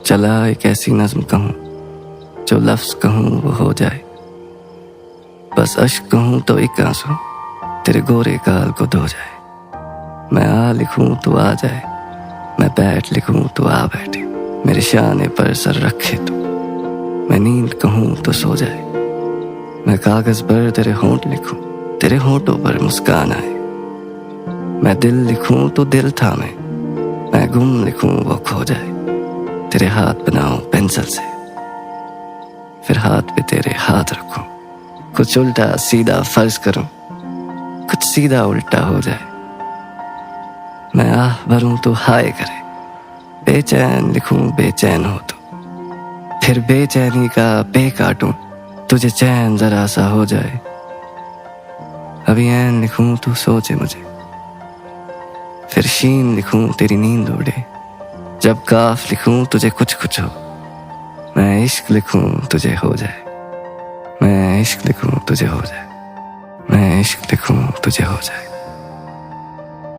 चला एक ऐसी नज्म कहूँ जो लफ्ज कहूँ वो हो जाए। बस अश्क कहूँ तो एक आंसू तेरे गोरे गाल को धो जाए। मैं आ लिखूं तो आ जाए, मैं बैठ लिखूं तो आ बैठे, मेरे शाने पर सर रखे तो मैं नींद कहूँ तो सो जाए। मैं कागज पर तेरे होंठ लिखूं, तेरे होंठों पर मुस्कान आए। मैं दिल लिखूं तो दिल थामे, मैं गुम लिखूं वो खो जाए। तेरे हाथ बनाऊं पेंसिल से, फिर हाथ पे तेरे हाथ रखूं। कुछ उल्टा सीधा फर्ज करूं, कुछ सीधा उल्टा हो जाए। मैं आह भरूं तो हाय करे, बेचैन लिखूं बेचैन हो तो, फिर बेचैनी का बे काटूं, तुझे चैन जरा सा हो जाए। अभी ऐन लिखूं तू सोचे मुझे, फिर शीन लिखूं तेरी नींद उड़े। जब काफ लिखूं तुझे कुछ कुछ हो, मैं इश्क लिखूं तुझे हो जाए। मैं इश्क लिखूं तुझे हो जाए, मैं इश्क लिखूं तुझे हो जाए।